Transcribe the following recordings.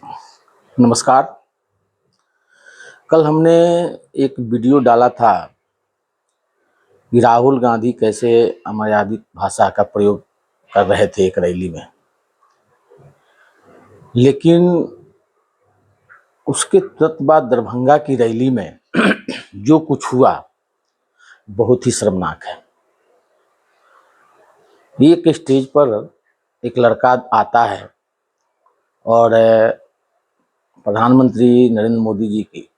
नमस्कार। कल हमने एक वीडियो डाला था कि राहुल गांधी कैसे अमर्यादित भाषा का प्रयोग कर रहे थे एक रैली में, लेकिन उसके तुरंत बाद दरभंगा की रैली में जो कुछ हुआ बहुत ही शर्मनाक है। एक स्टेज पर एक लड़का आता है और प्रधानमंत्री नरेंद्र मोदी जी की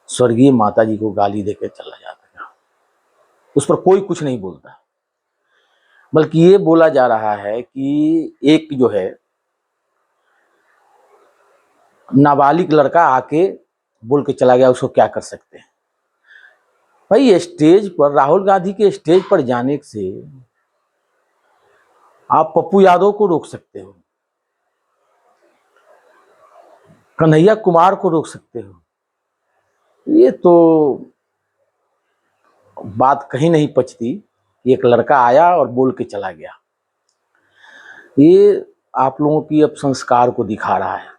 स्वर्गीय माता जी को गाली देकर चला जाता है। उस पर कोई कुछ नहीं बोलता, बल्कि ये बोला जा रहा है कि एक जो है नाबालिग लड़का आके बोल के चला गया, उसको क्या कर सकते हैं। भाई, स्टेज पर राहुल गांधी के स्टेज पर जाने से आप पप्पू यादव को रोक सकते हो, कन्हैया कुमार को रोक सकते हो। ये तो बात कहीं नहीं पचती। एक लड़का आया और बोल के चला गया। ये आप लोगों की अब संस्कार को दिखा रहा है।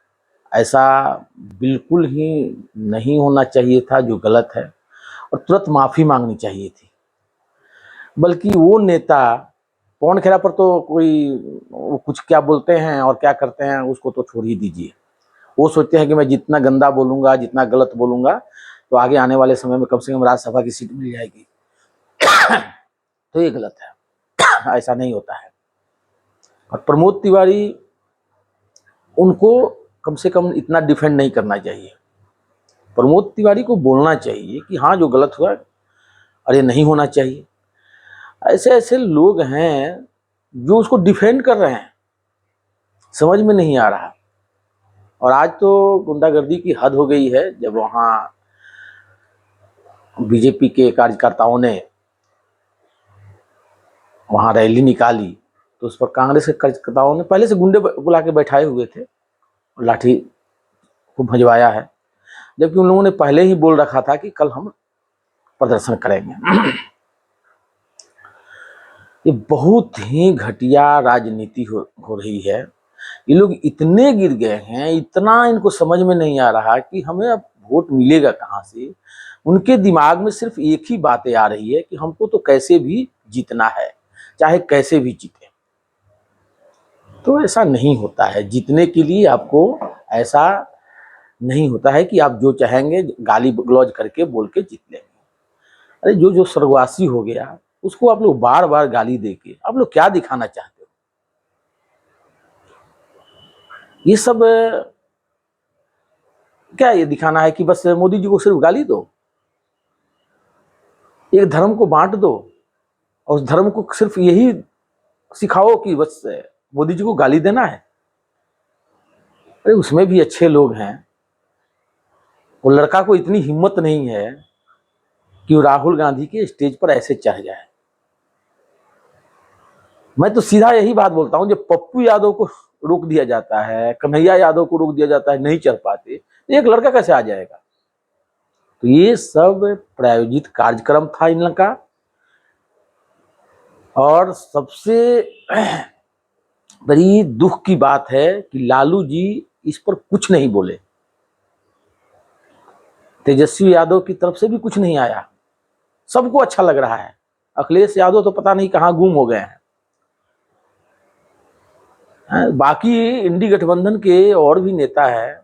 ऐसा बिल्कुल ही नहीं होना चाहिए था, जो गलत है, और तुरंत माफी मांगनी चाहिए थी। बल्कि वो नेता पवन खेड़ा पर तो कोई वो कुछ क्या बोलते हैं और क्या करते हैं उसको तो छोड़ ही दीजिए। वो सोचते हैं कि मैं जितना गंदा बोलूंगा, जितना गलत बोलूंगा, तो आगे आने वाले समय में कम से कम राज्यसभा की सीट मिल जाएगी। तो ये गलत है, ऐसा नहीं होता है। और प्रमोद तिवारी, उनको कम से कम इतना डिफेंड नहीं करना चाहिए। प्रमोद तिवारी को बोलना चाहिए कि हाँ, जो गलत हुआ और ये नहीं होना चाहिए। ऐसे ऐसे लोग हैं जो उसको डिफेंड कर रहे हैं, समझ में नहीं आ रहा। और आज तो गुंडागर्दी की हद हो गई है। जब वहाँ बीजेपी के कार्यकर्ताओं ने वहाँ रैली निकाली तो उस पर कांग्रेस के कार्यकर्ताओं ने पहले से गुंडे बुला के बैठाए हुए थे और लाठी को भजवाया है, जबकि उन लोगों ने पहले ही बोल रखा था कि कल हम प्रदर्शन करेंगे। ये बहुत ही घटिया राजनीति हो रही है। ये लोग इतने गिर गए हैं, इतना इनको समझ में नहीं आ रहा कि हमें अब वोट मिलेगा कहाँ से। उनके दिमाग में सिर्फ एक ही बातें आ रही है कि हमको तो कैसे भी जीतना है, चाहे कैसे भी जीते। तो ऐसा नहीं होता है। जीतने के लिए आपको ऐसा नहीं होता है कि आप जो चाहेंगे गाली गलौज करके बोल के जीत लेंगे। अरे जो जो स्वर्गवासी हो गया उसको आप लोग बार बार गाली देके आप लोग क्या दिखाना चाहते हो? ये सब क्या ये दिखाना है कि बस मोदी जी को सिर्फ गाली दो, एक धर्म को बांट दो और उस धर्म को सिर्फ यही सिखाओ कि बस मोदी जी को गाली देना है? अरे उसमें भी अच्छे लोग हैं। वो लड़का को इतनी हिम्मत नहीं है कि वो राहुल गांधी के स्टेज पर ऐसे चढ़ जाए। मैं तो सीधा यही बात बोलता हूं, जब पप्पू यादव को रोक दिया जाता है, कन्हैया यादव को रोक दिया जाता है, नहीं चढ़ पाते, तो एक लड़का कैसे आ जाएगा? तो ये सब प्रायोजित कार्यक्रम था इन लोगों का। और सबसे बड़ी दुख की बात है कि लालू जी इस पर कुछ नहीं बोले। तेजस्वी यादव की तरफ से भी कुछ नहीं आया। सबको अच्छा लग रहा है। अखिलेश यादव तो पता नहीं कहां गुम हो गए हैं। बाकी इंडी गठबंधन के और भी नेता है,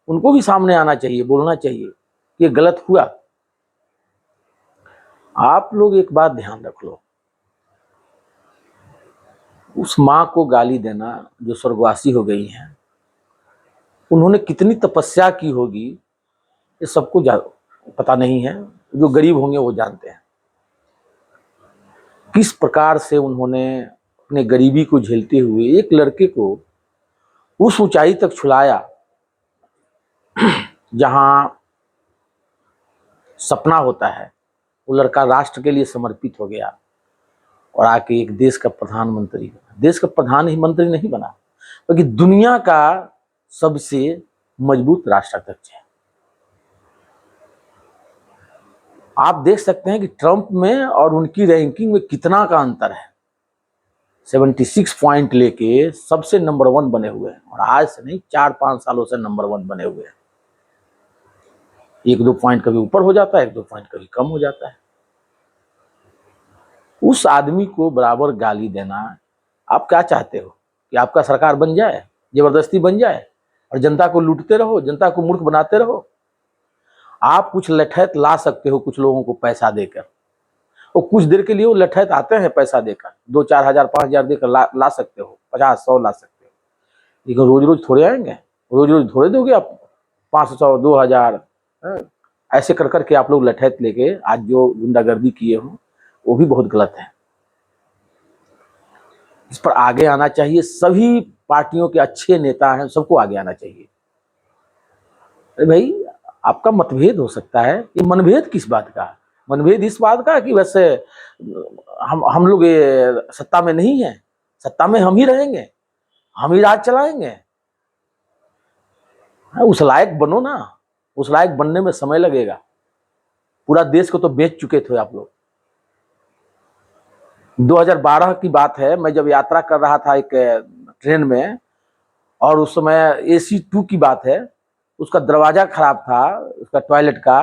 उनको भी सामने आना चाहिए, बोलना चाहिए कि ये गलत हुआ। आप लोग एक बात ध्यान रख लो, उस माँ को गाली देना जो स्वर्गवासी हो गई हैं, उन्होंने कितनी तपस्या की होगी ये सबको पता नहीं है। जो गरीब होंगे वो जानते हैं किस प्रकार से उन्होंने अपने गरीबी को झेलते हुए एक लड़के को उस ऊंचाई तक छुलाया जहां सपना होता है। वो लड़का राष्ट्र के लिए समर्पित हो गया और आके एक देश का प्रधानमंत्री बना। देश का प्रधानमंत्री नहीं बना, बल्कि दुनिया का सबसे मजबूत राष्ट्राध्यक्ष है। आप देख सकते हैं कि ट्रंप में और उनकी रैंकिंग में कितना का अंतर है। 76 पॉइंट लेके सबसे नंबर 1 बने हुए हैं, और आज से नहीं 4-5 सालों से नंबर 1 बने हुए हैं। 1-2 पॉइंट कभी ऊपर हो जाता है, 1-2 पॉइंट कभी कम हो जाता है। उस आदमी को बराबर गाली देना, आप क्या चाहते हो कि आपका सरकार बन जाए, जबरदस्ती बन जाए और जनता को लूटते रहो, जनता को मूर्ख बनाते रहो? आप कुछ लठैत ला सकते हो कुछ लोगों को पैसा देकर, और कुछ देर के लिए वो लठैत आते हैं पैसा देकर, 2-4 हजार 5 हजार देकर ला सकते हो, 50-100 ला सकते हो, लेकिन रोज रोज थोड़े आएंगे, रोज रोज थोड़े दोगे आप 500-2 हजार। ऐसे कर करके आप लोग लठैत लेके आज जो गुंडागर्दी किए हो वो भी बहुत गलत है। इस पर आगे आना चाहिए, सभी पार्टियों के अच्छे नेता हैं, सबको आगे आना चाहिए। अरे भाई, आपका मतभेद हो सकता है, ये मनभेद किस बात का? मनभेद इस बात का कि वैसे हम लोग ये सत्ता में नहीं है, सत्ता में हम ही रहेंगे, हम ही राज चलाएंगे। उस लायक बनो ना, उस लायक बनने में समय लगेगा। पूरा देश को तो बेच चुके थे आप लोग। 2012 की बात है, मैं जब यात्रा कर रहा था एक ट्रेन में, और उस समय AC 2 की बात है, उसका दरवाजा खराब था उसका टॉयलेट का,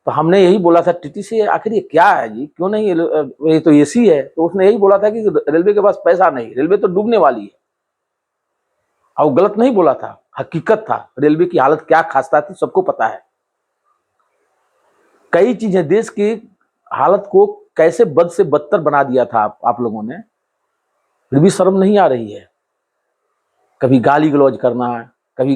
तो हमने यही बोला था टीटी से, आखिर ये क्या है जी, क्यों नहीं ये तो AC है। तो उसने यही बोला था कि रेलवे के पास पैसा नहीं, रेलवे तो डूबने वाली है। और वो गलत नहीं बोला था, हकीकत था। रेलवे की हालत क्या खास्ता थी सबको पता है। कई चीजें देश की हालत को कैसे बद से बदतर बना दिया था आप लोगों ने, फिर भी शर्म नहीं आ रही है। कभी गाली गलौज करना, कभी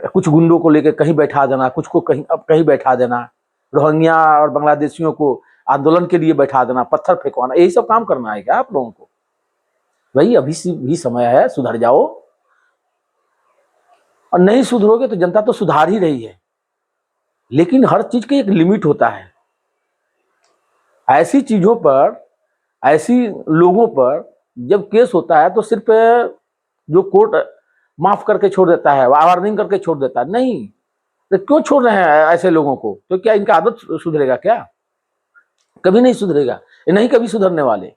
कुछ गुंडों को लेकर कहीं बैठा देना, कुछ को कहीं बैठा देना, रोहिंग्या और बांग्लादेशियों को आंदोलन के लिए बैठा देना, पत्थर फेंकवाना, यही सब काम करना है क्या आप लोगों को? भाई अभी भी समय है, सुधर जाओ। और नहीं सुधरोगे तो जनता तो सुधार ही रही है, लेकिन हर चीज का एक लिमिट होता है। ऐसी चीजों पर, ऐसी लोगों पर जब केस होता है तो सिर्फ जो कोर्ट माफ करके छोड़ देता है, वार्निंग करके छोड़ देता है, नहीं तो क्यों छोड़ रहे हैं ऐसे लोगों को? तो क्या इनका आदत सुधरेगा क्या? कभी नहीं सुधरेगा, ये नहीं कभी सुधरने वाले।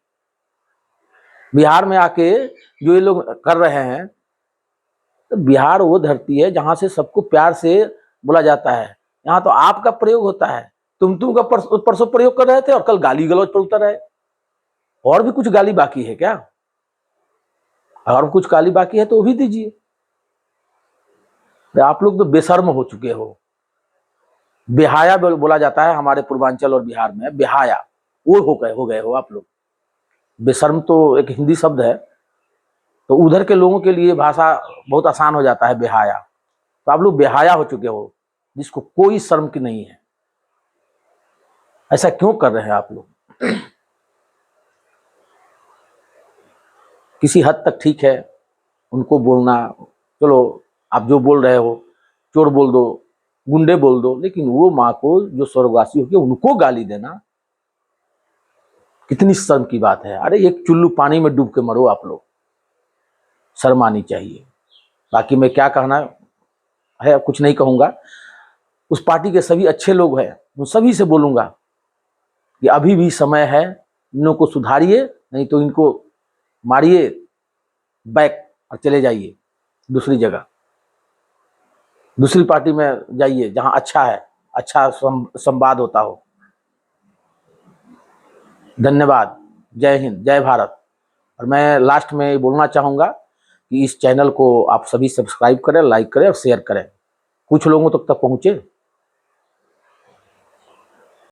बिहार में आके जो ये लोग कर रहे हैं, तो बिहार वो धरती है जहां से सबको प्यार से बोला जाता है। यहाँ तो आपका प्रयोग होता है, तुम का परसों प्रयोग कर रहे थे और कल गाली गलौज पर उतर रहे। और भी कुछ गाली बाकी है क्या? और कुछ गाली बाकी है तो वो भी दीजिए। आप लोग तो बेशर्म हो चुके हो। बेहाया बोला जाता है हमारे पूर्वांचल और बिहार में, बेहाया वो हो गए हो आप लोग। बेशर्म तो एक हिंदी शब्द है, तो उधर के लोगों के लिए भाषा बहुत आसान हो जाता है बेहाया। तो आप लोग बेहाया हो चुके हो, जिसको कोई शर्म की नहीं है। ऐसा क्यों कर रहे हैं आप लोग? किसी हद तक ठीक है उनको बोलना, चलो आप जो बोल रहे हो, चोर बोल दो, गुंडे बोल दो, लेकिन वो माँ को जो स्वर्गवासी हो गए उनको गाली देना कितनी शर्म की बात है। अरे एक चुल्लू पानी में डूब के मरो आप लोग, शर्म आनी चाहिए। बाकी मैं क्या कहना है कुछ नहीं कहूंगा। उस पार्टी के सभी अच्छे लोग हैं, उन सभी से बोलूंगा कि अभी भी समय है, इनको को सुधारिए, नहीं तो इनको मारिए बैक और चले जाइए दूसरी जगह, दूसरी पार्टी में जाइए जहां अच्छा है, अच्छा संवाद होता हो। धन्यवाद। जय हिंद, जय भारत। और मैं लास्ट में बोलना चाहूँगा कि इस चैनल को आप सभी सब्सक्राइब करें, लाइक करें और शेयर करें, कुछ लोगों तक पहुँचे।